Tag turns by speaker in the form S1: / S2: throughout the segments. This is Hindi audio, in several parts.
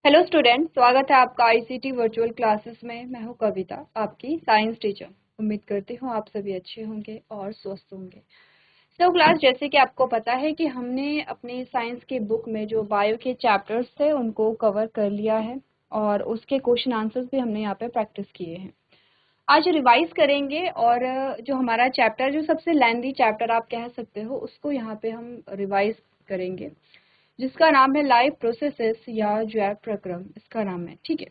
S1: हेलो स्टूडेंट, स्वागत है आपका आईसीटी वर्चुअल क्लासेस में। मैं हूं कविता, आपकी साइंस टीचर। उम्मीद करती हूं आप सभी अच्छे होंगे और स्वस्थ होंगे। क्लास, जैसे कि आपको पता है कि हमने अपनी साइंस की बुक में जो बायो के चैप्टर्स थे उनको कवर कर लिया है और उसके क्वेश्चन आंसर्स भी हमने यहाँ पे प्रैक्टिस किए हैं। आज रिवाइज करेंगे और जो हमारा चैप्टर, जो सबसे लेंथी चैप्टर आप कह सकते हो, उसको यहाँ पे हम रिवाइज करेंगे, जिसका नाम है लाइफ प्रोसेसेस या जैव प्रक्रम, इसका नाम है। ठीक है,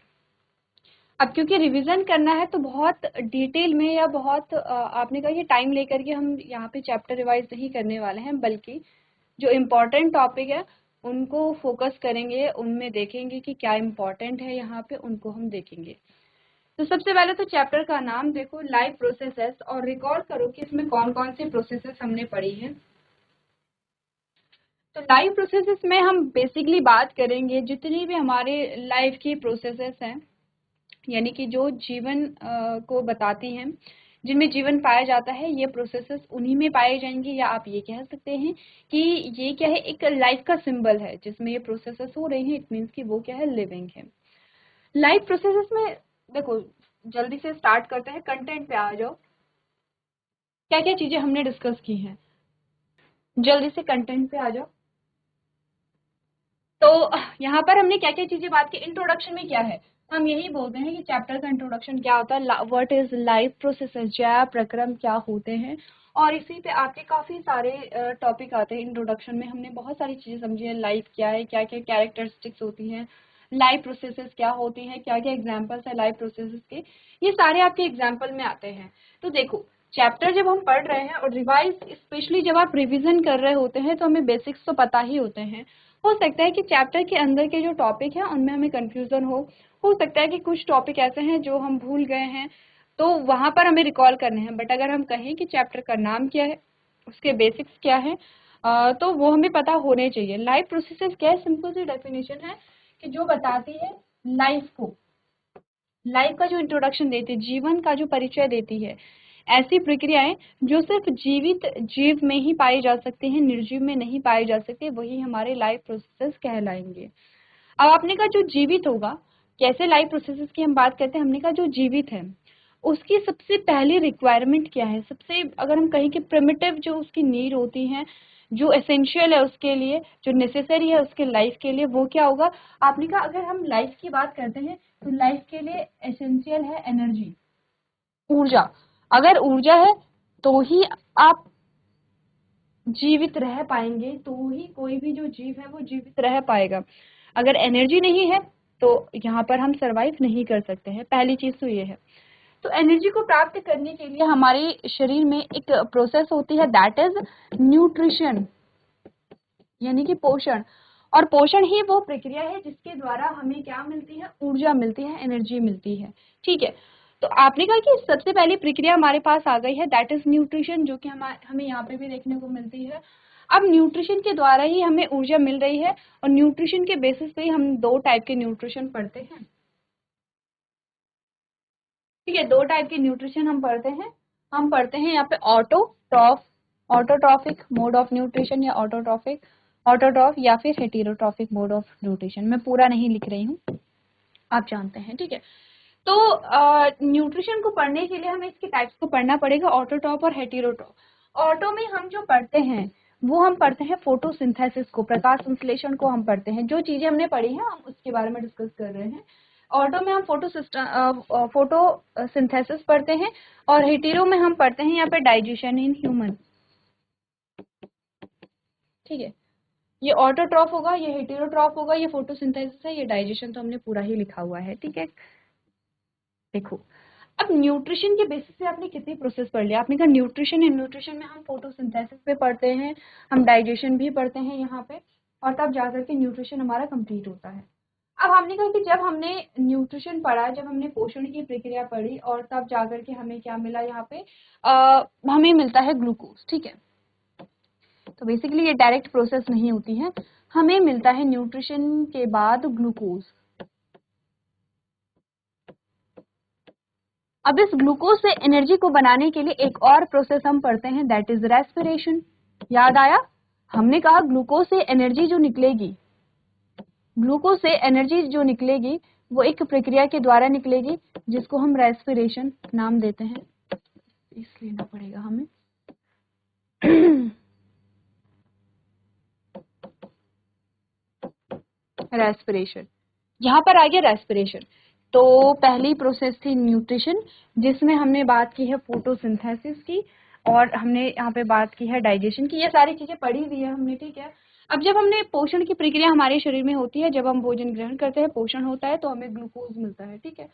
S1: अब क्योंकि रिवीजन करना है तो बहुत डिटेल में या बहुत आपने कहा कि टाइम लेकर के हम यहाँ पे चैप्टर रिवाइज नहीं करने वाले हैं, बल्कि जो इम्पोर्टेंट टॉपिक है उनको फोकस करेंगे, उनमें देखेंगे कि क्या इम्पोर्टेंट है, यहाँ पे उनको हम देखेंगे। तो सबसे पहले तो चैप्टर का नाम देखो, लाइफ प्रोसेसेस, और रिकॉर्ड करो कि इसमें कौन कौन सी प्रोसेसेस हमने पढ़ी है। तो लाइफ प्रोसेसेस में हम बेसिकली बात करेंगे जितनी भी हमारे लाइफ की प्रोसेसेस हैं, यानी कि जो जीवन को बताती हैं, जिनमें जीवन पाया जाता है, ये प्रोसेसेस उन्हीं में पाए जाएंगे। या आप ये कह सकते हैं कि ये क्या है, एक लाइफ का सिंबल है जिसमें ये प्रोसेसेस हो रही हैं। इट मीन्स कि वो क्या है, लिविंग है। लाइफ प्रोसेसेस में देखो, जल्दी से स्टार्ट करते हैं, कंटेंट पे आ जाओ। क्या क्या चीजें हमने डिस्कस की हैं, जल्दी से कंटेंट पे आ जाओ। तो यहाँ पर हमने क्या क्या चीजें बात की। इंट्रोडक्शन में क्या है, हम यही बोलते हैं कि चैप्टर का इंट्रोडक्शन क्या होता है, व्हाट इज लाइफ प्रोसेसेस, जैव प्रक्रम क्या होते हैं। और इसी पे आपके काफी सारे टॉपिक आते हैं। इंट्रोडक्शन में हमने बहुत सारी चीजें समझी है, लाइफ क्या है, क्या क्या कैरेक्टरिस्टिक्स होती हैं, लाइफ प्रोसेसेस क्या होती हैं, क्या क्या एग्जाम्पल्स है लाइफ प्रोसेसेस के, ये सारे आपके एग्जाम्पल में आते हैं। तो देखो, चैप्टर जब हम पढ़ रहे हैं और रिवाइज, स्पेशली जब आप रिवीजन कर रहे होते हैं, तो हमें बेसिक्स तो पता ही होते हैं। हो सकता है कि चैप्टर के अंदर के जो टॉपिक है उनमें हमें कंफ्यूजन हो सकता है कि कुछ टॉपिक ऐसे हैं जो हम भूल गए हैं, तो वहां पर हमें रिकॉल करने हैं। बट अगर हम कहें कि चैप्टर का नाम क्या है, उसके बेसिक्स क्या है, तो वो हमें पता होने चाहिए। लाइफ प्रोसेसेस क्या है, सिंपल सी डेफिनेशन है कि जो बताती है लाइफ को, लाइफ का जो इंट्रोडक्शन देती है, जीवन का जो परिचय देती है, ऐसी प्रक्रियाएं जो सिर्फ जीवित जीव में ही पाई जा सकती हैं, निर्जीव में नहीं पाई जा सकती, वही हमारे लाइफ प्रोसेसेस कहलाएंगे। अब आपने कहा जो जीवित होगा, कैसे लाइफ प्रोसेसेस की हम बात करते हैं, हमने कहा जो जीवित है उसकी सबसे पहली रिक्वायरमेंट क्या है, सबसे अगर हम कहें कि प्रिमिटिव जो उसकी नीड होती है, जो एसेंशियल है उसके लिए, जो नेसेसरी है उसके लाइफ के लिए, वो क्या होगा। आपने कहा अगर हम लाइफ की बात करते हैं तो लाइफ के लिए एसेंशियल है एनर्जी, ऊर्जा। अगर ऊर्जा है तो ही आप जीवित रह पाएंगे, तो ही कोई भी जो जीव है वो जीवित रह पाएगा। अगर एनर्जी नहीं है तो यहाँ पर हम सरवाइव नहीं कर सकते हैं। पहली चीज तो ये है। तो एनर्जी को प्राप्त करने के लिए हमारे शरीर में एक प्रोसेस होती है, दैट इज न्यूट्रिशन, यानी कि पोषण। और पोषण ही वो प्रक्रिया है जिसके द्वारा हमें क्या मिलती है, ऊर्जा मिलती है, एनर्जी मिलती है। ठीक है, तो आपने कहा कि सबसे पहली प्रक्रिया हमारे पास आ गई है, दैट इज न्यूट्रिशन, जो कि हमें यहाँ पे भी देखने को मिलती है। अब न्यूट्रिशन के द्वारा ही हमें ऊर्जा मिल रही है, और न्यूट्रिशन के बेसिस पे ही हम दो टाइप के न्यूट्रिशन पढ़ते हैं। ठीक है, दो टाइप के न्यूट्रिशन हम पढ़ते हैं यहाँ पे ऑटोट्रॉफिक मोड ऑफ न्यूट्रिशन, या ऑटोट्रॉफ या फिर हेटेरोट्रॉफिक मोड ऑफ न्यूट्रिशन। मैं पूरा नहीं लिख रही हूँ, आप जानते हैं। ठीक है, तो न्यूट्रिशन को पढ़ने के लिए हमें इसके टाइप्स को पढ़ना पड़ेगा, ऑटोट्रॉफ और हेटेरोट्रॉफ। ऑटो में हम जो पढ़ते हैं वो हम पढ़ते हैं फोटोसिंथेसिस को, प्रकाश संश्लेषण को हम पढ़ते हैं। जो चीजें हमने पढ़ी हैं हम उसके बारे में डिस्कस कर रहे हैं। ऑटो में हम फोटोसिंथेसिस पढ़ते हैं, और हेटेरो में हम पढ़ते हैं यहाँ पे डाइजेशन इन ह्यूमन। ठीक है, ये ऑटोट्रॉफ होगा, ये हेटेरोट्रॉफ होगा, ये फोटोसिंथेसिस है, ये डाइजेशन, तो हमने पूरा ही लिखा हुआ है। ठीक है, देखो, अब न्यूट्रिशन के बेसिस पे आपने कितनी प्रोसेस पढ़ लिया। आपने कहा न्यूट्रिशन है, न्यूट्रिशन में हम फोटोसिंथेसिस पे पढ़ते हैं, हम डाइजेशन भी पढ़ते हैं यहाँ पे, और तब जाकर के न्यूट्रिशन हमारा कंप्लीट होता है। अब हमने कहा कि जब हमने न्यूट्रिशन पढ़ा, जब हमने पोषण की प्रक्रिया पढ़ी, और तब जाकर के हमें क्या मिला, यहाँ पे हमें मिलता है ग्लूकोज। ठीक है, तो बेसिकली ये डायरेक्ट प्रोसेस नहीं होती है, हमें मिलता है न्यूट्रिशन के बाद ग्लूकोज। अब इस ग्लूकोज से एनर्जी को बनाने के लिए एक और प्रोसेस हम पढ़ते हैं, दैट इज रेस्पिरेशन। याद आया, हमने कहा ग्लूकोज से एनर्जी जो निकलेगी, ग्लूकोज से एनर्जी जो निकलेगी वो एक प्रक्रिया के द्वारा निकलेगी जिसको हम रेस्पिरेशन नाम देते हैं। इस लेना पड़ेगा हमें। रेस्पिरेशन, यहाँ पर आ गया रेस्पिरेशन। तो पहली प्रोसेस थी न्यूट्रिशन, जिसमें हमने बात की है फोटोसिंथेसिस की, और हमने यहाँ पे बात की है डाइजेशन की। ये सारी चीजें पढ़ी हुई है हमने, ठीक है। अब जब हमने पोषण की प्रक्रिया हमारे शरीर में होती है, जब हम भोजन ग्रहण करते हैं, पोषण होता है, तो हमें ग्लूकोज मिलता है, ठीक है।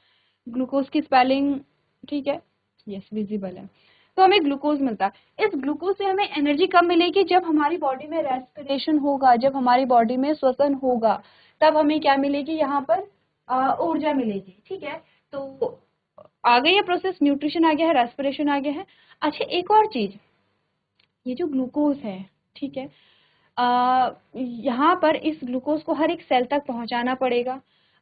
S1: ग्लूकोज की स्पेलिंग, ठीक है, यस विजिबल है। तो हमें ग्लूकोज मिलता है। इस ग्लूकोज से हमें एनर्जी कब मिलेगी? जब हमारी बॉडी में रेस्पिरेशन होगा, जब हमारी बॉडी में श्वसन होगा, तब हमें क्या मिलेगी? यहाँ पर ऊर्जा मिलेगी, ठीक है। तो आ गई है प्रोसेस, न्यूट्रिशन आ गया है, रेस्पिरेशन आ गया है। अच्छा, एक और चीज, ये जो ग्लूकोज है, ठीक है, यहाँ पर इस ग्लूकोज को हर एक सेल तक पहुंचाना पड़ेगा,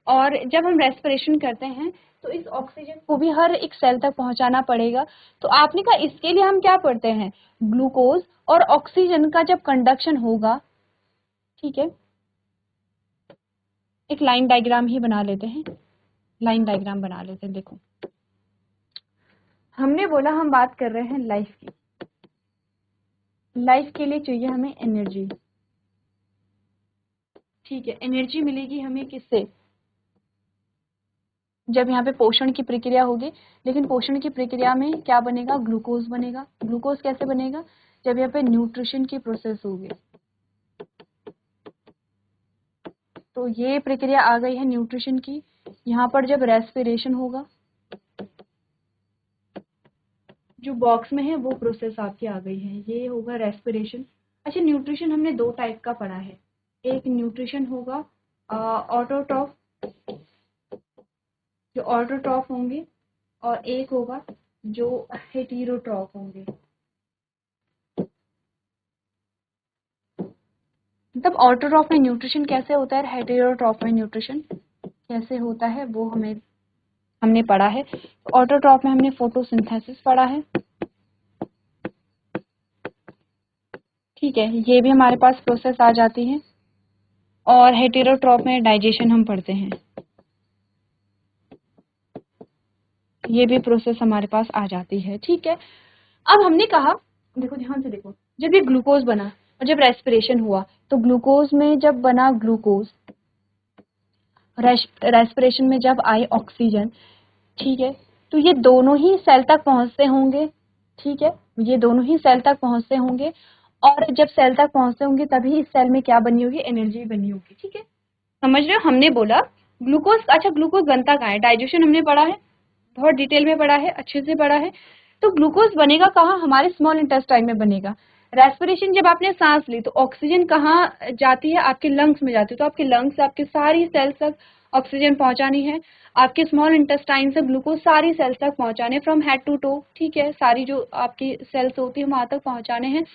S1: और जब हम रेस्पिरेशन करते हैं तो इस ऑक्सीजन को भी हर एक सेल तक पहुंचाना पड़ेगा। तो आपने कहा इसके लिए हम क्या पढ़ते हैं? ग्लूकोज और ऑक्सीजन का जब कंडक्शन होगा, ठीक है, एक लाइन डायग्राम ही बना लेते हैं, लाइन डायग्राम बना लेते हैं। देखो, हमने बोला हम बात कर रहे हैं लाइफ की। लाइफ के लिए चाहिए हमें एनर्जी, ठीक है। एनर्जी मिलेगी हमें किससे? जब यहाँ पे पोषण की प्रक्रिया होगी। लेकिन पोषण की प्रक्रिया में क्या बनेगा? ग्लूकोज बनेगा। ग्लूकोज कैसे बनेगा? जब यहाँ पे न्यूट्रिशन की प्रोसेस होगी। तो ये प्रक्रिया आ गई है न्यूट्रिशन की। यहाँ पर जब रेस्पिरेशन होगा, जो बॉक्स में है वो प्रोसेस आपकी आ गई है, ये होगा रेस्पिरेशन। अच्छा, न्यूट्रिशन हमने दो टाइप का पढ़ा है। एक न्यूट्रिशन होगा ऑटोट्रॉफ, जो ऑटोट्रॉफ होंगे, और एक होगा जो हेटेरोट्रॉफ होंगे। मतलब ऑटोट्रॉफ में न्यूट्रिशन कैसे होता है, हेटेरोट्रॉफ में न्यूट्रिशन कैसे होता है, वो हमने पढ़ा है। ऑटोट्रॉफ में हमने फोटोसिंथेसिस पढ़ा है, ठीक है, ये भी हमारे पास प्रोसेस आ जाती है। और हेटेरोट्रॉफ में डाइजेशन हम पढ़ते हैं, ये भी प्रोसेस हमारे पास आ जाती है, ठीक है। अब हमने कहा, देखो ध्यान से देखो, जब ये ग्लूकोज बना और जब रेस्पिरेशन हुआ, तो ग्लूकोज में जब बना ग्लूकोज, रेस्पिरेशन में जब आई ऑक्सीजन, ठीक है, तो ये दोनों ही सेल तक पहुंचते होंगे, ठीक है, ये दोनों ही सेल तक पहुंचते होंगे। और जब सेल तक पहुंचते होंगे तभी इस सेल में क्या बनी होगी? एनर्जी बनी होगी, ठीक है। समझ रहे हो? हमने बोला ग्लूकोज, अच्छा ग्लूकोज बनता कहाँ है? डाइजेशन हमने पढ़ा है, बहुत डिटेल में पढ़ा है, अच्छे से पढ़ा है। तो ग्लूकोज बनेगा कहाँ? हमारे स्मॉल इंटेस्टाइन में बनेगा। रेस्पिरेशन, जब आपने सांस ली तो ऑक्सीजन कहाँ जाती है? आपके लंग्स में जाती है। तो आपके लंग्स से आपके सारी सेल्स तक ऑक्सीजन पहुंचानी है। आपके स्मॉल इंटेस्टाइन से ग्लूकोज सारी सेल्स तक पहुंचाने, फ्रॉम हेड टू टो, ठीक है, सारी जो आपकी सेल्स होती है वहां तक पहुंचाने हैं।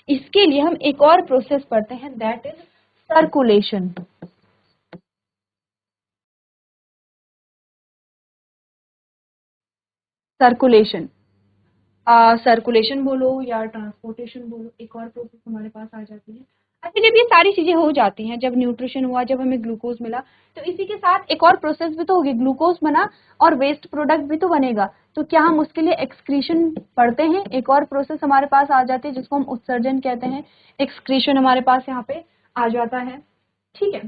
S1: इसके लिए हम एक और प्रोसेस पढ़ते हैं, that is circulation. Circulation, circulation बोलो या ट्रांसपोर्टेशन बोलो, एक और प्रोसेस हमारे पास आ जाती है। अच्छा, जब ये सारी चीजें हो जाती हैं, जब न्यूट्रिशन हुआ, जब हमें ग्लूकोज मिला, तो इसी के साथ एक और प्रोसेस भी तो होगी। ग्लूकोज बना और वेस्ट प्रोडक्ट भी तो बनेगा। तो क्या हम उसके लिए एक्सक्रीशन पढ़ते हैं? एक और प्रोसेस हमारे पास आ जाती है जिसको हम उत्सर्जन कहते हैं। एक्सक्रीशन हमारे पास यहाँ पे आ जाता है, ठीक है।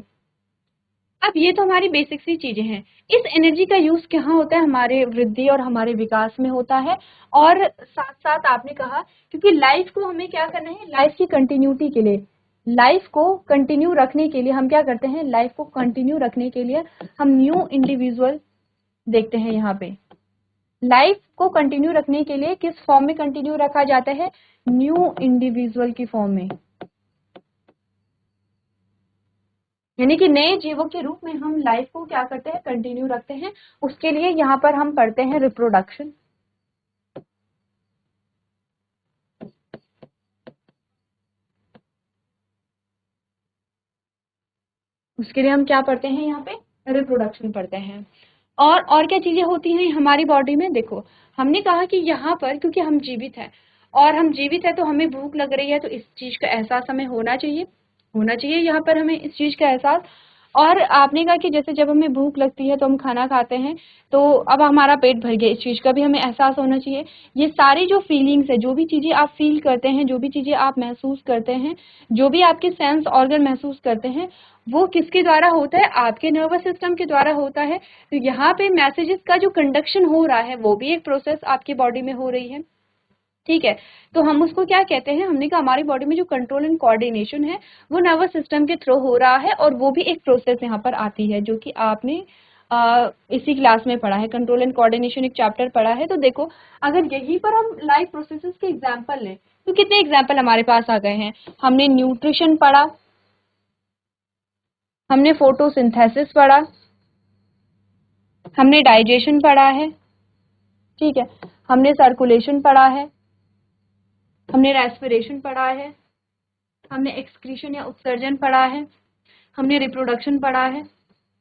S1: अब ये तो हमारी बेसिक सी चीजें हैं। इस एनर्जी का यूज कहाँ होता है? हमारे वृद्धि और हमारे विकास में होता है। और साथ साथ आपने कहा, क्योंकि लाइफ को हमें क्या करना है? लाइफ की कंटिन्यूटी के लिए, लाइफ को कंटिन्यू रखने के लिए हम क्या करते हैं? लाइफ को कंटिन्यू रखने के लिए हम न्यू इंडिविजुअल देखते हैं। यहाँ पे लाइफ को कंटिन्यू रखने के लिए किस फॉर्म में कंटिन्यू रखा जाता है? न्यू इंडिविजुअल की फॉर्म में, यानी कि नए जीवों के रूप में हम लाइफ को क्या करते हैं? कंटिन्यू रखते हैं। उसके लिए यहाँ पर हम पढ़ते हैं रिप्रोडक्शन। उसके लिए हम क्या पढ़ते हैं? यहाँ पे रिप्रोडक्शन पढ़ते हैं। और क्या चीजें होती हैं हमारी बॉडी में? देखो, हमने कहा कि यहाँ पर क्योंकि हम जीवित हैं, और हम जीवित है तो हमें भूख लग रही है, तो इस चीज का एहसास हमें होना चाहिए, होना चाहिए यहाँ पर हमें इस चीज का एहसास। और आपने कहा कि जैसे जब हमें भूख लगती है तो हम खाना खाते हैं, तो अब हमारा पेट भर गया, इस चीज़ का भी हमें एहसास होना चाहिए। ये सारी जो फीलिंग्स है, जो भी चीज़ें आप फील करते हैं, जो भी चीज़ें आप महसूस करते हैं, जो भी आपके सेंस ऑर्गन महसूस करते हैं, वो किसके द्वारा होता है? आपके नर्वस सिस्टम के द्वारा होता है। तो यहाँ पे मैसेजेस का जो कंडक्शन हो रहा है, वो भी एक प्रोसेस आपकी बॉडी में हो रही है, ठीक है। तो हम उसको क्या कहते हैं? हमने कहा हमारी बॉडी में जो कंट्रोल एंड कोऑर्डिनेशन है, वो नर्वस सिस्टम के थ्रू हो रहा है, और वो भी एक प्रोसेस यहाँ पर आती है, जो कि आपने इसी क्लास में पढ़ा है। कंट्रोल एंड कोऑर्डिनेशन एक चैप्टर पढ़ा है। तो देखो, अगर यहीं पर हम लाइफ प्रोसेसेस के एग्जाम्पल लें, तो कितने एग्जाम्पल हमारे पास आ गए हैं। हमने न्यूट्रिशन पढ़ा, हमने फोटोसिंथेसिस पढ़ा, हमने डाइजेशन पढ़ा है, ठीक है, हमने सर्कुलेशन पढ़ा है, हमने रेस्पिरेशन पढ़ा है, हमने एक्सक्रीशन या उत्सर्जन पढ़ा है, हमने रिप्रोडक्शन पढ़ा है।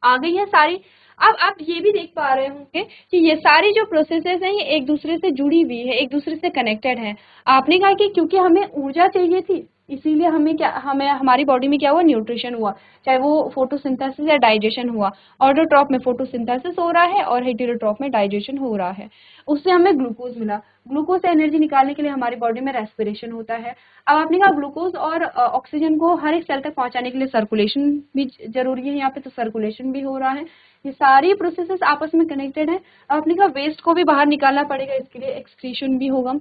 S1: आ गई है सारी। अब आप ये भी देख पा रहे होंगे कि ये सारी जो प्रोसेसेस हैं, ये एक दूसरे से जुड़ी हुई है, एक दूसरे से कनेक्टेड है। आपने कहा कि क्योंकि हमें ऊर्जा चाहिए थी, इसीलिए हमें हमारी बॉडी में क्या हुआ? न्यूट्रिशन हुआ, चाहे वो फोटोसिंथेसिस या डाइजेशन हुआ। ऑटोट्रॉप में फोटोसिंथेसिस हो रहा है और हेटेरोट्रॉप में डाइजेशन हो रहा है। उससे हमें ग्लूकोज मिला। ग्लूकोज से एनर्जी निकालने के लिए हमारी बॉडी में रेस्पिरेशन होता है। अब आपने कहा ग्लूकोज और ऑक्सीजन को हर एक सेल तक पहुंचाने के लिए सर्कुलेशन भी जरूरी है यहाँ पे, तो सर्कुलेशन भी हो रहा है। ये सारी प्रोसेसेस आपस में कनेक्टेड है। आपने कहा वेस्ट को भी बाहर निकालना पड़ेगा, इसके लिए एक्सक्रीशन भी होगा।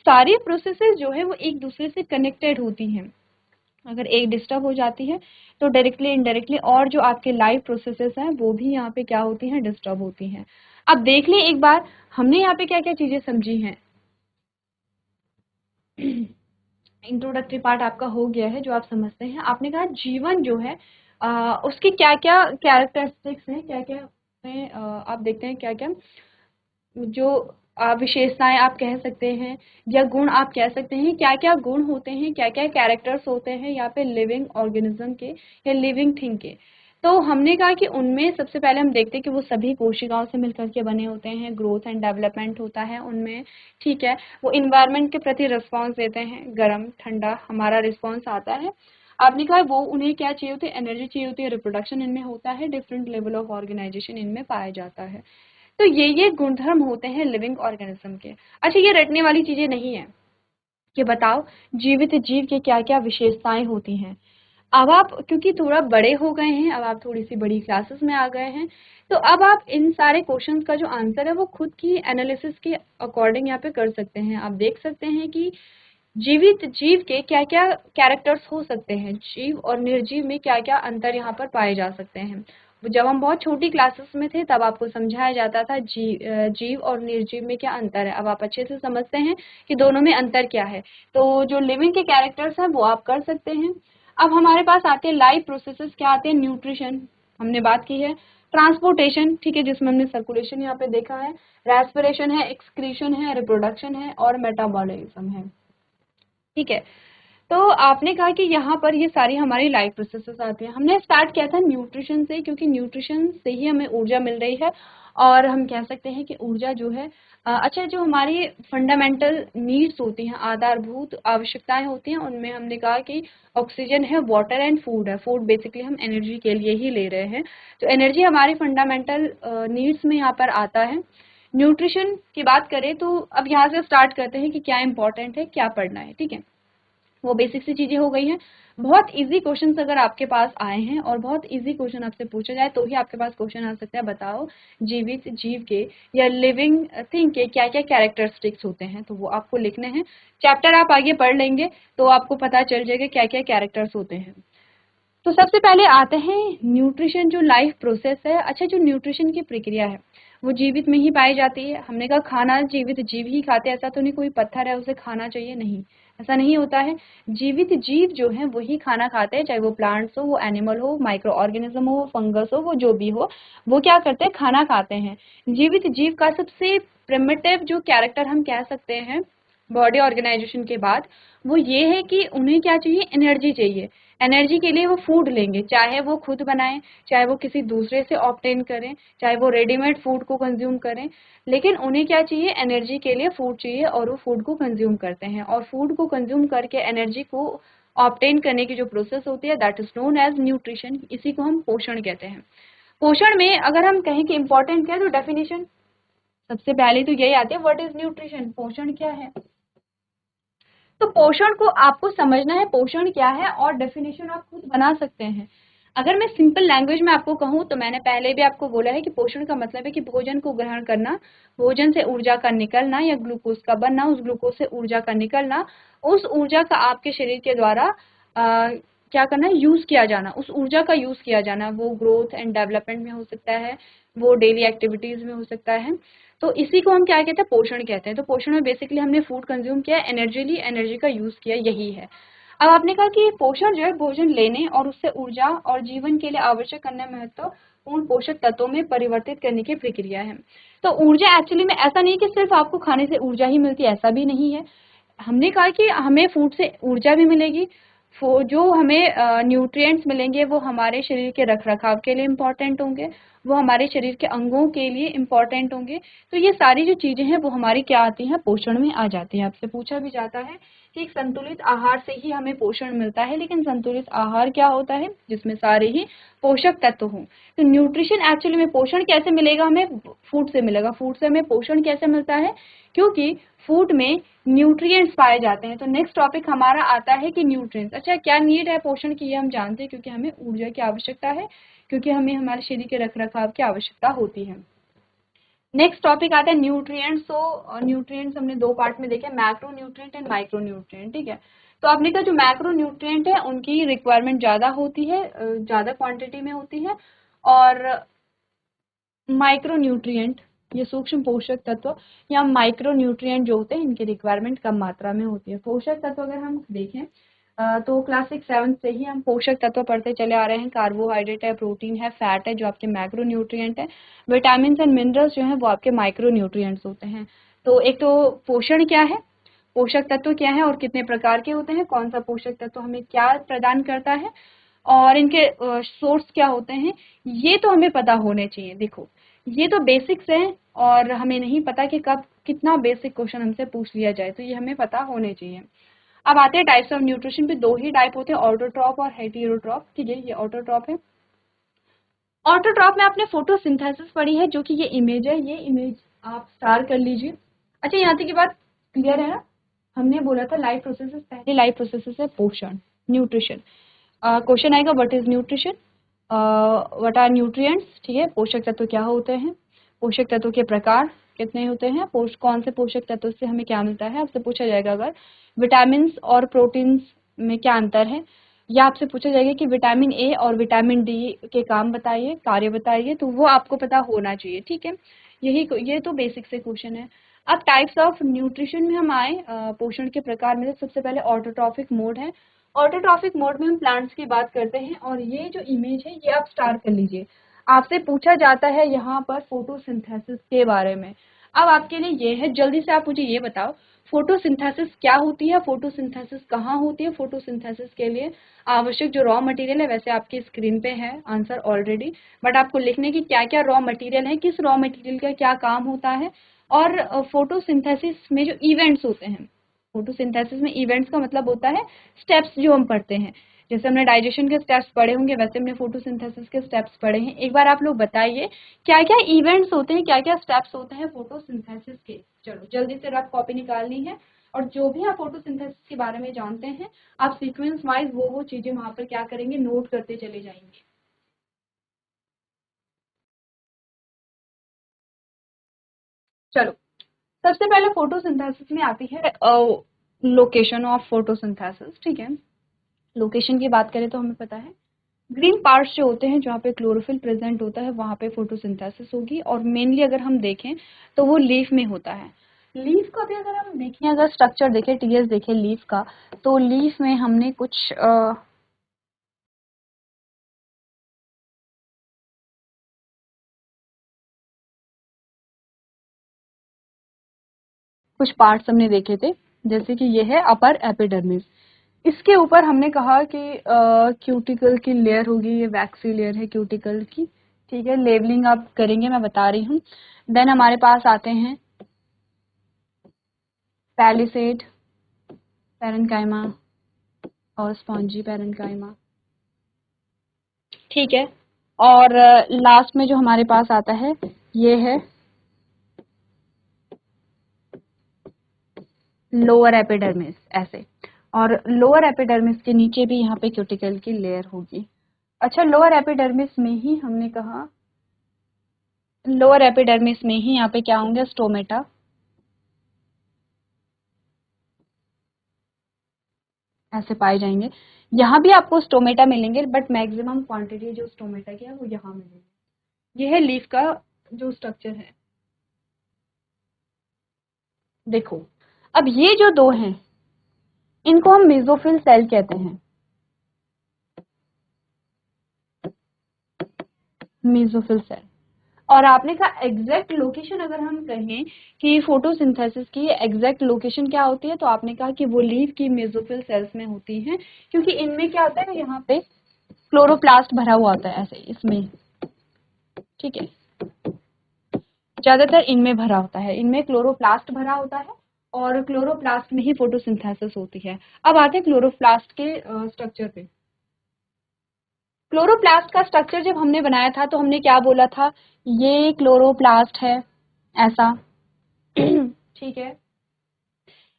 S1: सारी प्रोसेसेस जो है वो एक दूसरे से कनेक्टेड होती हैं। अगर एक डिस्टर्ब हो जाती है तो डायरेक्टली इनडायरेक्टली और जो आपके लाइफ प्रोसेसेस हैं वो भी यहाँ पे क्या होती हैं? डिस्टर्ब होती हैं। अब देख लें एक बार हमने यहाँ पे क्या क्या चीजें समझी हैं। इंट्रोडक्टरी पार्ट आपका हो गया है, जो आप समझते हैं। आपने कहा जीवन जो है उसके क्या क्या कैरेक्टरिस्टिक्स हैं, क्या क्या हैं, आप देखते हैं क्या क्या जो विशेषताएं आप कह सकते हैं, या गुण आप कह सकते हैं, क्या क्या गुण होते हैं, क्या क्या कैरेक्टर्स होते हैं यहाँ पे लिविंग ऑर्गेनिज्म के या लिविंग थिंग के। तो हमने कहा कि उनमें सबसे पहले हम देखते हैं कि वो सभी कोशिकाओं से मिलकर के बने होते हैं, ग्रोथ एंड डेवलपमेंट होता है उनमें, ठीक है। वो इन्वायरमेंट के प्रति रिस्पॉन्स देते हैं, गर्म ठंडा हमारा रिस्पॉन्स आता है। आपने कहा वो उन्हें क्या चाहिए होती है? एनर्जी चाहिए होती है, रिप्रोडक्शन इनमें होता है, डिफरेंट लेवल ऑफ ऑर्गेनाइजेशन इनमें पाया जाता है। तो ये गुणधर्म होते हैं लिविंग ऑर्गेनिज्म के। अच्छा, ये रटने वाली चीजें नहीं है कि बताओ जीवित जीव के क्या क्या विशेषताएं होती हैं। अब आप क्योंकि थोड़ा बड़े हो गए हैं, अब आप थोड़ी सी बड़ी क्लासेस में आ गए हैं, तो अब आप इन सारे क्वेश्चंस का जो आंसर है वो खुद की एनालिसिस के अकॉर्डिंग यहाँ पे कर सकते हैं। आप देख सकते हैं कि जीवित जीव के क्या क्या कैरेक्टर्स हो सकते हैं, जीव और निर्जीव में क्या क्या अंतर यहाँ पर पाए जा सकते हैं। जब हम बहुत छोटी क्लासेस में थे तब आपको समझाया जाता था जीव और निर्जीव में क्या अंतर है। अब आप अच्छे से समझते हैं कि दोनों में अंतर क्या है, तो जो लिविंग के कैरेक्टर्स हैं वो आप कर सकते हैं। अब हमारे पास आते हैं लाइफ प्रोसेसेस, क्या आते हैं? न्यूट्रिशन हमने बात की है, ट्रांसपोर्टेशन, ठीक है, जिसमें हमने सर्कुलेशन यहाँ पे देखा है, रेस्पिरेशन है, एक्सक्रीशन है, रिप्रोडक्शन है, और मेटाबॉलिज्म है, ठीक है। तो आपने कहा कि यहाँ पर ये सारी हमारी लाइफ प्रोसेसेस आती हैं। हमने स्टार्ट किया था न्यूट्रिशन से, क्योंकि न्यूट्रिशन से ही हमें ऊर्जा मिल रही है, और हम कह सकते हैं कि ऊर्जा जो है अच्छा, जो हमारी फंडामेंटल नीड्स होती हैं, आधारभूत आवश्यकताएं होती हैं, उनमें हमने कहा कि ऑक्सीजन है, वाटर एंड फूड है। फूड बेसिकली हम एनर्जी के लिए ही ले रहे हैं, तो एनर्जी हमारी फंडामेंटल नीड्स में यहाँ पर आता है। न्यूट्रिशन की बात करें तो अब यहाँ से स्टार्ट करते हैं कि क्या इंपॉर्टेंट है, क्या पढ़ना है, ठीक है। वो बेसिक सी चीजें हो गई हैं। बहुत इजी क्वेश्चंस अगर आपके पास आए हैं और बहुत इजी क्वेश्चन आपसे पूछा जाए तो ही आपके पास क्वेश्चन आ सकता है, बताओ जीवित जीव के या लिविंग थिंग के क्या क्या कैरेक्टरिस्टिक्स होते हैं, तो वो आपको लिखने हैं। चैप्टर आप आगे पढ़ लेंगे तो आपको पता चल जाएगा क्या क्या कैरेक्टर्स होते हैं। तो सबसे पहले आते हैं न्यूट्रिशन, जो लाइफ प्रोसेस है। अच्छा, जो न्यूट्रिशन की प्रक्रिया है वो जीवित में ही पाई जाती है। हमने कहा खाना जीवित जीव ही खाते हैं, ऐसा तो नहीं कोई पत्थर है उसे खाना चाहिए, नहीं, ऐसा नहीं होता है। जीवित जीव जो है वही खाना खाते हैं, चाहे वो प्लांट्स हो, वो एनिमल हो, माइक्रो ऑर्गेनिज्म हो, फंगस हो, वो जो भी हो, वो क्या करते हैं? खाना खाते हैं। जीवित जीव का सबसे प्रिमिटिव जो कैरेक्टर हम कह सकते हैं बॉडी ऑर्गेनाइजेशन के बाद, वो ये है कि उन्हें क्या चाहिए? एनर्जी चाहिए। एनर्जी के लिए वो फूड लेंगे, चाहे वो खुद बनाएं, चाहे वो किसी दूसरे से ऑब्टेन करें, चाहे वो रेडीमेड फूड को कंज्यूम करें, लेकिन उन्हें क्या चाहिए? एनर्जी के लिए फूड चाहिए, और वो फूड को कंज्यूम करते हैं, और फूड को कंज्यूम करके एनर्जी को ऑब्टेन करने की जो प्रोसेस होती है that is known as nutrition, इसी को हम पोषण कहते हैं। पोषण में अगर हम कहें कि इंपॉर्टेंट क्या है, तो डेफिनेशन सबसे पहले तो यही आती है, व्हाट इज न्यूट्रिशन, पोषण क्या है। तो पोषण को आपको समझना है, पोषण क्या है, और डेफिनेशन आप खुद बना सकते हैं। अगर मैं सिंपल लैंग्वेज में आपको कहूँ तो मैंने पहले भी आपको बोला है कि पोषण का मतलब है कि भोजन को ग्रहण करना, भोजन से ऊर्जा का निकलना या ग्लूकोज का बनना, उस ग्लूकोज से ऊर्जा का निकलना, उस ऊर्जा का आपके शरीर के द्वारा क्या करना है, यूज किया जाना, उस ऊर्जा का यूज किया जाना, वो ग्रोथ एंड डेवलपमेंट में हो सकता है, वो डेली एक्टिविटीज में हो सकता है। तो इसी को हम क्या कहते हैं, पोषण कहते हैं। तो पोषण में बेसिकली हमने फूड कंज्यूम किया, एनर्जी का यूज किया, यही है। अब आपने कहा कि पोषण जो है भोजन लेने और उससे ऊर्जा और जीवन के लिए आवश्यक अन्य महत्वपूर्ण पोषक तत्वों में परिवर्तित करने की प्रक्रिया है। तो ऊर्जा एक्चुअली में ऐसा नहीं कि सिर्फ आपको खाने से ऊर्जा ही मिलती है, ऐसा भी नहीं है। हमने कहा कि हमें फूड से ऊर्जा भी मिलेगी, जो हमें न्यूट्रिएंट्स मिलेंगे वो हमारे शरीर के रखरखाव के लिए इम्पोर्टेंट होंगे, वो हमारे शरीर के अंगों के लिए इम्पोर्टेंट होंगे। तो ये सारी जो चीजें हैं वो हमारी क्या आती हैं, पोषण में आ जाती हैं। आपसे पूछा भी जाता है कि एक संतुलित आहार से ही हमें पोषण मिलता है, लेकिन संतुलित आहार क्या होता है, जिसमें सारे ही पोषक तत्व हों। तो न्यूट्रिशन एक्चुअली में पोषण कैसे मिलेगा, हमें फूड से मिलेगा। फूड से हमें पोषण कैसे मिलता है, क्योंकि फूड में न्यूट्रिएंट्स पाए जाते हैं। तो नेक्स्ट टॉपिक हमारा आता है कि न्यूट्रिएंट्स। अच्छा, क्या नीड है पोषण की, ये हम जानते हैं, क्योंकि हमें ऊर्जा की आवश्यकता है, क्योंकि हमें हमारे शरीर के रखरखाव की आवश्यकता होती है। नेक्स्ट टॉपिक आता है न्यूट्रिएंट्स। तो न्यूट्रिएंट्स हमने दो पार्ट में देखे, macro nutrient and micro nutrient, ठीक है। तो आपने कहा जो मैक्रो न्यूट्रिएंट है उनकी रिक्वायरमेंट ज्यादा होती है, ज्यादा क्वांटिटी में होती है, और माइक्रो न्यूट्रिएंट ये सूक्ष्म पोषक तत्व या माइक्रो न्यूट्रिएंट जो होते हैं इनकी रिक्वायरमेंट कम मात्रा में होती है। पोषक तत्व अगर हम देखें तो क्लास 6-7 से ही हम पोषक तत्व पढ़ते चले आ रहे हैं। कार्बोहाइड्रेट है, प्रोटीन है, फैट है, जो आपके मैक्रो न्यूट्रिएंट है। विटामिन एंड मिनरल्स जो है वो आपके माइक्रो न्यूट्रिएंट्स होते हैं। तो एक तो पोषण क्या है, पोषक तत्व क्या है और कितने प्रकार के होते हैं, कौन सा पोषक तत्व हमें क्या प्रदान करता है, और इनके सोर्स क्या होते हैं, ये तो हमें पता होने चाहिए। देखो ये तो बेसिक्स है, और हमें नहीं पता कि कब कितना बेसिक क्वेश्चन हमसे पूछ लिया जाए, तो ये हमें पता होने चाहिए। अब आते हैं टाइप्स ऑफ न्यूट्रिशन पे। दो ही टाइप होते हैं, ऑटोट्रॉप और हेटेरोट्रॉप, ठीक है। ये ऑटोट्रॉप है। ऑटोट्रॉप में आपने फोटोसिंथेसिस पढ़ी है, जो कि ये इमेज है, ये इमेज आप स्टार कर लीजिए। अच्छा, यहाँ तक की बात क्लियर है ना। हमने बोला था लाइफ प्रोसेसेस, पहले लाइफ प्रोसेसेस है पोषण, न्यूट्रिशन। क्वेश्चन आएगा what is nutrition, what are nutrients, ठीक है। पोषक तत्व क्या होते हैं, पोषक तत्व के प्रकार कितने होते हैं, कौन से पोषक तत्व से हमें क्या मिलता है। आपसे पूछा जाएगा अगर विटामिन और प्रोटीन्स में क्या अंतर है, या आपसे पूछा जाएगा कि विटामिन ए और विटामिन डी के काम बताइए, कार्य बताइए, तो वो आपको पता होना चाहिए, ठीक है। ये तो बेसिक से क्वेश्चन है। अब टाइप्स ऑफ न्यूट्रिशन में हम आए, पोषण के प्रकार में सबसे पहले ऑटोट्रॉफिक मोड है। ऑटोट्रॉफिक मोड में हम प्लांट्स की बात करते हैं, और ये जो इमेज है ये आप स्टार कर लीजिए। आपसे पूछा जाता है यहाँ पर फोटोसिंथेसिस के बारे में। अब आपके लिए ये है, जल्दी से आप मुझे ये बताओ फोटोसिंथेसिस क्या होती है, फोटोसिंथेसिस कहाँ होती है, फोटोसिंथेसिस के लिए आवश्यक जो रॉ मटेरियल है, वैसे आपकी स्क्रीन पे है आंसर ऑलरेडी, बट आपको लिखने की क्या क्या रॉ मटेरियल है, किस रॉ मटेरियल का क्या काम होता है, और फोटोसिंथेसिस में जो इवेंट्स होते हैं, फोटोसिंथेसिस में इवेंट्स का मतलब होता है स्टेप्स जो हम पढ़ते हैं। जैसे हमने डाइजेशन के स्टेप्स पढ़े होंगे, वैसे हमने फोटोसिंथेसिस के स्टेप्स पढ़े हैं। एक बार आप लोग बताइए क्या क्या इवेंट्स होते हैं, क्या क्या स्टेप्स होते हैं फोटोसिंथेसिस के। चलो जल्दी से रफ कॉपी निकालनी है, और जो भी आप फोटोसिंथेसिस के बारे में जानते हैं आप सीक्वेंस वाइज वो चीजें वहां पर क्या करेंगे, नोट करते चले जाएंगे। चलो सबसे पहले फोटोसिंथेसिस में आती है लोकेशन ऑफ फोटोसिंथेसिस, ठीक है। लोकेशन की बात करें तो हमें पता है ग्रीन पार्ट्स जो होते हैं जहाँ पे क्लोरोफिल प्रेजेंट होता है वहाँ पे फोटोसिंथेसिस होगी, और मेनली अगर हम देखें तो वो लीफ में होता है। लीफ का भी अगर हम देखें, अगर स्ट्रक्चर देखें, टीएस देखें लीफ का, तो लीफ में हमने कुछ पार्ट्स हमने देखे थे, जैसे कि ये है अपर एपिडर्मिस। इसके ऊपर हमने कहा कि क्यूटिकल की लेयर होगी, ये वैक्सी लेयर है क्यूटिकल की, ठीक है। लेवलिंग आप करेंगे, मैं बता रही हूँ। देन हमारे पास आते हैं पैलिसेड, पैरेन्काइमा और स्पॉन्जी पैरेन्काइमा, ठीक है। और लास्ट में जो हमारे पास आता है ये है लोअर एपिडर्मिस, ऐसे। और लोअर एपिडर्मिस के नीचे भी यहाँ पे क्यूटिकल की लेयर होगी। अच्छा, लोअर एपिडर्मिस में ही हमने कहा, लोअर एपिडर्मिस में ही यहाँ पे क्या होंगे, स्टोमेटा, ऐसे पाए जाएंगे। यहाँ भी आपको स्टोमेटा मिलेंगे, बट मैक्सिमम क्वांटिटी जो स्टोमेटा की है वो यहाँ मिलेगी। ये है लीफ का जो स्ट्रक्चर है। देखो, अब ये जो दो हैं इनको हम मेसोफिल सेल कहते हैं, मेसोफिल सेल। और आपने कहा एग्जैक्ट लोकेशन, अगर हम कहें कि फोटोसिंथेसिस की एग्जैक्ट लोकेशन क्या होती है, तो आपने कहा कि वो लीफ की मेसोफिल सेल्स में होती हैं, क्योंकि इनमें क्या होता है, यहाँ पे क्लोरोप्लास्ट भरा हुआ होता है ऐसे इसमें, ठीक है। ज्यादातर इनमें भरा होता है, इनमें क्लोरोप्लास्ट भरा होता है और क्लोरोप्लास्ट में ही फोटोसिंथेसिस होती है। अब आते हैं क्लोरोप्लास्ट के स्ट्रक्चर पे। क्लोरोप्लास्ट का स्ट्रक्चर जब हमने बनाया था तो हमने क्या बोला था, ये क्लोरोप्लास्ट है ऐसा, ठीक है,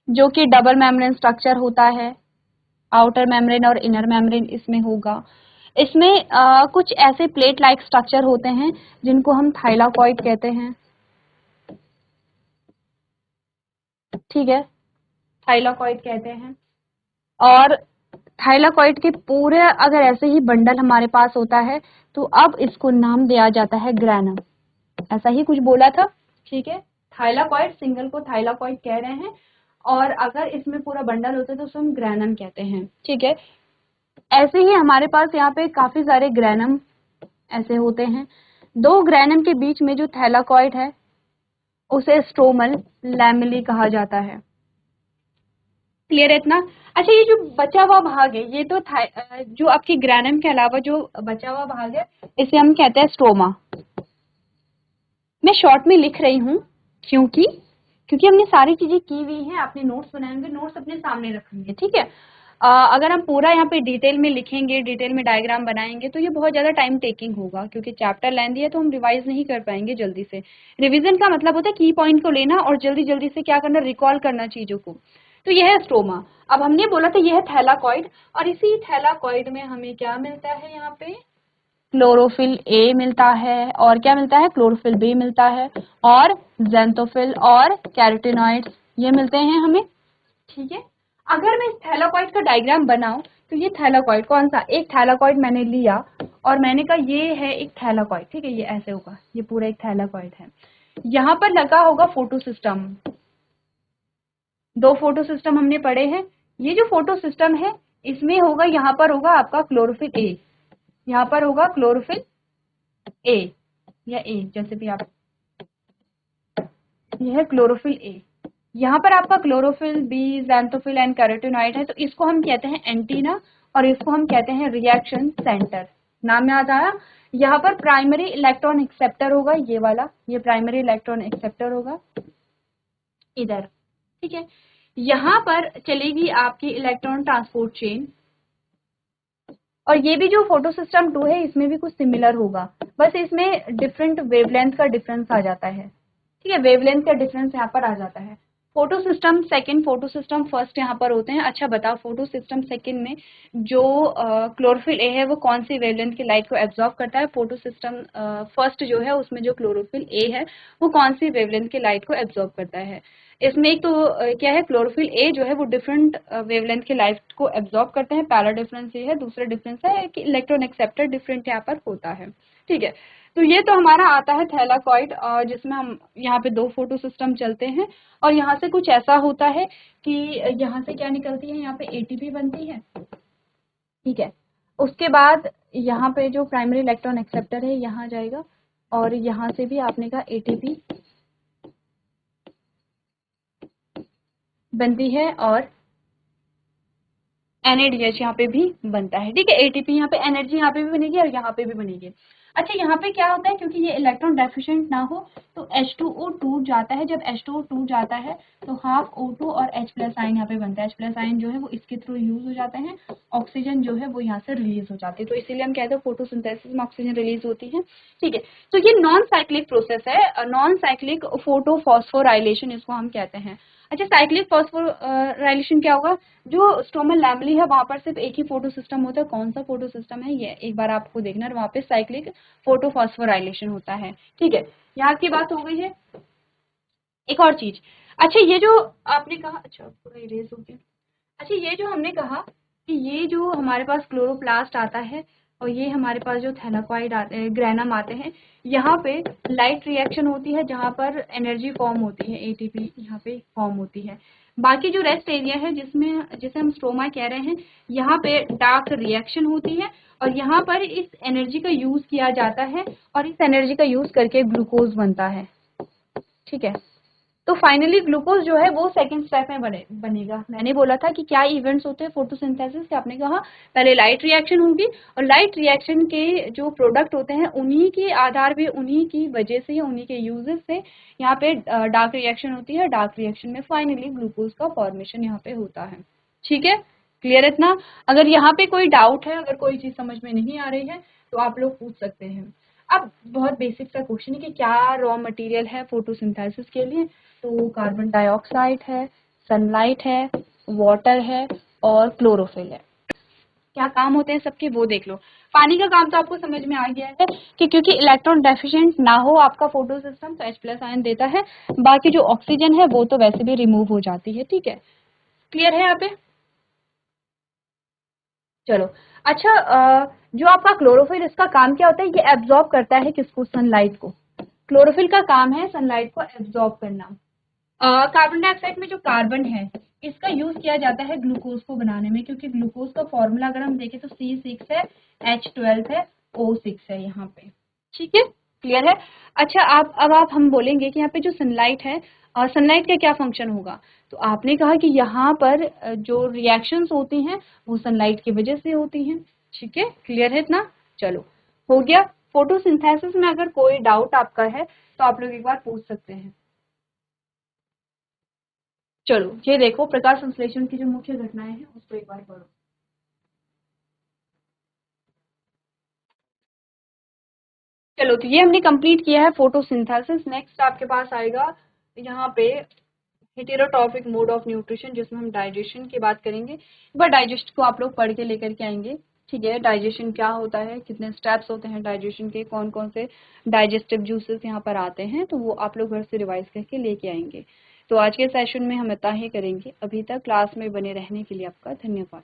S1: जो कि डबल मेम्ब्रेन स्ट्रक्चर होता है, आउटर मेम्ब्रेन और इनर मेम्ब्रेन इसमें होगा। इसमें कुछ ऐसे प्लेट लाइक स्ट्रक्चर होते हैं जिनको हम थाइलाकॉइड कहते हैं, ठीक है, थाइलाकॉइड कहते हैं। और थाइलाकॉइड के पूरे अगर ऐसे ही बंडल हमारे पास होता है तो अब इसको नाम दिया जाता है ग्रैनम, ऐसा ही कुछ बोला था, ठीक है। थाइलाकॉइड सिंगल को थाइलाकॉइड कह रहे हैं, और अगर इसमें पूरा बंडल होता है तो उसे हम ग्रैनम कहते हैं, ठीक है। ऐसे ही हमारे पास यहाँ पे काफी सारे ग्रैनम ऐसे होते हैं। दो ग्रैनम के बीच में जो थैलाकॉइड है उसे स्ट्रोमल लैमेली कहा जाता है। क्लियर है इतना? अच्छा, ये जो बचा हुआ भाग है ये तो जो आपकी ग्रैनम के अलावा जो बचा हुआ भाग है इसे हम कहते हैं स्ट्रोमा। मैं शॉर्ट में लिख रही हूँ क्योंकि क्योंकि हमने सारी चीजें की हुई हैं, आपने नोट्स बनाए होंगे, नोट्स अपने सामने रखेंगे, ठीक है। अगर हम पूरा यहाँ पे डिटेल में लिखेंगे, डिटेल में डायग्राम बनाएंगे तो ये बहुत ज्यादा टाइम टेकिंग होगा, क्योंकि चैप्टर लेंथी है तो हम रिवाइज नहीं कर पाएंगे जल्दी से। रिवीजन का मतलब होता है की पॉइंट को लेना और जल्दी जल्दी से क्या करना, रिकॉल करना चीजों को। तो यह है स्ट्रोमा। अब हमने बोला था यह है थैलाकॉइड, और इसी थैलाकॉइड में हमें क्या मिलता है, यहाँ पे क्लोरोफिल ए मिलता है, और क्या मिलता है, क्लोरोफिल बी मिलता है, और ज़ैंथोफिल और कैरोटीनॉइड्स ये मिलते हैं हमें, ठीक है। अगर मैं इस थैलाकॉइड का डायग्राम बनाऊं तो ये थैलाकॉइड कौन सा, एक थैलाकॉइड मैंने लिया और मैंने कहा ये है एक थैलाकॉइड, ठीक है, ये ऐसे होगा, ये पूरा एक थैलाकॉइड है। यहाँ पर लगा होगा फोटो सिस्टम, दो फोटो सिस्टम हमने पढ़े हैं। ये जो फोटो सिस्टम है इसमें होगा, यहाँ पर होगा आपका क्लोरोफिल ए, यहाँ पर होगा क्लोरोफिल ए या ए, जैसे भी आप, यह है क्लोरोफिल ए। यहाँ पर आपका chlorophyll B, xanthophyll and carotenoid है, तो इसको हम कहते हैं एंटीना और इसको हम कहते हैं रिएक्शन सेंटर। नाम याद आया? यहाँ पर प्राइमरी इलेक्ट्रॉन एक्सेप्टर होगा, ये वाला, ये प्राइमरी इलेक्ट्रॉन एक्सेप्टर होगा इधर, ठीक है। यहाँ पर चलेगी आपकी इलेक्ट्रॉन ट्रांसपोर्ट चेन, और ये भी जो फोटो सिस्टम 2 है इसमें भी कुछ सिमिलर होगा, बस इसमें डिफरेंट वेवलेंथ का डिफरेंस आ जाता है, ठीक है, वेवलेंथ का डिफरेंस यहाँ पर आ जाता है। Photo system second, photo system first यहाँ पर होते हैं। अच्छा बताओ, फोटो सिस्टम सेकंड में जो क्लोरोफिल ए है वो कौन सी वेवलेंथ की लाइट को एब्जॉर्ब करता है, फोटो सिस्टम फर्स्ट जो है उसमें जो क्लोरोफिल ए है वो कौन सी वेवलेंथ की लाइट को एब्जॉर्ब करता है। इसमें एक तो क्या है, क्लोरोफिल ए जो है वो डिफरेंट वेवलेंथ के लाइट को एब्जॉर्ब करते हैं, पहला डिफरेंस ये है। दूसरा डिफरेंस है कि इलेक्ट्रॉन एक्सेप्टर डिफरेंट यहाँ पर होता है, ठीक है। तो ये तो हमारा आता है थैलाकॉइड, जिसमें हम यहाँ पे दो फोटो सिस्टम चलते हैं, और यहाँ से कुछ ऐसा होता है कि यहाँ से क्या निकलती है, यहाँ पे एटीपी बनती है, ठीक है। उसके बाद यहाँ पे जो प्राइमरी इलेक्ट्रॉन एक्सेप्टर है यहाँ जाएगा, और यहाँ से भी आपने कहा एटीपी बनती है, और NADH यहाँ पे भी बनता है, ठीक है। ATP यहाँ पे एनर्जी यहाँ पे भी बनेगी और यहाँ पे भी बनेगी। अच्छा, यहाँ पे क्या होता है, क्योंकि ये इलेक्ट्रॉन डेफिशिएंट ना हो तो H2O टूट जाता है। जब H2O टूट जाता है तो हाफ O2 और H प्लस आयन यहाँ पे बनता है। H प्लस आयन जो है वो इसके थ्रू यूज हो जाते हैं, ऑक्सीजन जो है वो यहाँ से रिलीज हो जाती है। तो इसीलिए हम कहते हैं फोटोसिंथेसिस में ऑक्सीजन रिलीज होती है, ठीक है। तो ये नॉन साइक्लिक प्रोसेस है, नॉन साइक्लिक फोटोफॉस्फोराइलेशन इसको हम कहते हैं। अच्छा, साइक्लिक फॉस्फोराइलेशन क्या होगा, जो स्ट्रोमल लैमेली है वहां पर सिर्फ एक ही फोटो सिस्टम होता है। कौन सा फोटो सिस्टम है ये एक बार आपको देखना है, वहां पे साइक्लिक फोटोफॉस्फोराइलेशन होता है, ठीक है। यहाँ की बात हो गई है। एक और चीज, अच्छा ये जो आपने कहा, अच्छा पूरा इरेज हो गया। अच्छा, ये जो हमने कहा कि ये जो हमारे पास क्लोरोप्लास्ट आता है और ये हमारे पास जो थैलाकॉइड आते हैं, ग्रैनम आते हैं, यहाँ पे लाइट रिएक्शन होती है जहाँ पर एनर्जी फॉर्म होती है, एटीपी यहाँ पे फॉर्म होती है। बाकी जो रेस्ट एरिया है जिसमें जिसे हम स्ट्रोमा कह रहे हैं, यहाँ पे डार्क रिएक्शन होती है और यहाँ पर इस एनर्जी का यूज किया जाता है और इस एनर्जी का यूज करके ग्लूकोज बनता है, ठीक है। तो फाइनली ग्लूकोज जो है वो सेकंड स्टेप में बनेगा। मैंने बोला था कि क्या इवेंट्स होते हैं फोटोसिंथेसिस के, आपने कहा पहले लाइट रिएक्शन होगी और लाइट रिएक्शन के जो प्रोडक्ट होते हैं उन्हीं के आधार पे, उन्हीं की वजह से या उन्हीं के यूजेस से यहाँ पे डार्क रिएक्शन होती है। डार्क रिएक्शन में फाइनली ग्लूकोज का फॉर्मेशन यहाँ पे होता है, ठीक है। क्लियर है इतना? अगर यहाँ पे कोई डाउट है, अगर कोई चीज समझ में नहीं आ रही है तो आप लोग पूछ सकते हैं। अब बहुत बेसिक सा क्वेश्चन है कि क्या रॉ मटेरियल है फोटोसिंथेसिस के लिए, तो कार्बन डाइऑक्साइड है, सनलाइट है, वाटर है और क्लोरोफिल है। क्या काम होते हैं सबके वो देख लो। पानी का काम तो आपको समझ में आ गया है कि क्योंकि इलेक्ट्रॉन डेफिशिएंट ना हो आपका फोटो सिस्टम तो H प्लस आयन देता है, बाकी जो ऑक्सीजन है वो तो वैसे भी रिमूव हो जाती है, ठीक है। क्लियर है यहाँ पे? चलो, अच्छा, जो आपका क्लोरोफिल, इसका काम क्या होता है, ये एब्जॉर्ब करता है किसको, सनलाइट को। क्लोरोफिल का काम है सनलाइट को एब्जॉर्ब करना। कार्बन डाइऑक्साइड में जो कार्बन है इसका यूज किया जाता है ग्लूकोज को बनाने में, क्योंकि ग्लूकोज का फॉर्मूला अगर हम देखें तो C6 है, H12 है, O6 है यहाँ पे, ठीक है। क्लियर है? अच्छा, अब आप हम बोलेंगे कि यहाँ पे जो सनलाइट है, सनलाइट का क्या फंक्शन होगा, तो आपने कहा कि यहाँ पर जो रिएक्शंस होती हैं वो सनलाइट की वजह से होती हैं, ठीक है। क्लियर है इतना? चलो, हो गया। फोटोसिंथेसिस में अगर कोई डाउट आपका है तो आप लोग एक बार पूछ सकते हैं। चलो, ये देखो प्रकाश संश्लेषण की जो मुख्य घटनाएं हैं उसको एक बार पढ़ो। चलो, तो ये हमने कंप्लीट किया है फोटोसिंथेसिस। नेक्स्ट आपके पास आएगा यहाँ पे हेटेरोट्रॉफिक मोड ऑफ न्यूट्रिशन, जिसमें हम डाइजेशन की बात करेंगे। एक बार डाइजेस्ट को आप लोग पढ़ के लेकर के आएंगे, ठीक है। डाइजेशन क्या होता है, कितने स्टेप्स होते हैं डाइजेशन के, कौन कौन से डाइजेस्टिव जूसेस यहाँ पर आते हैं, तो वो आप लोग घर से रिवाइज करके लेके आएंगे। तो आज के सेशन में हम इतना ही करेंगे। अभी तक क्लास में बने रहने के लिए आपका धन्यवाद।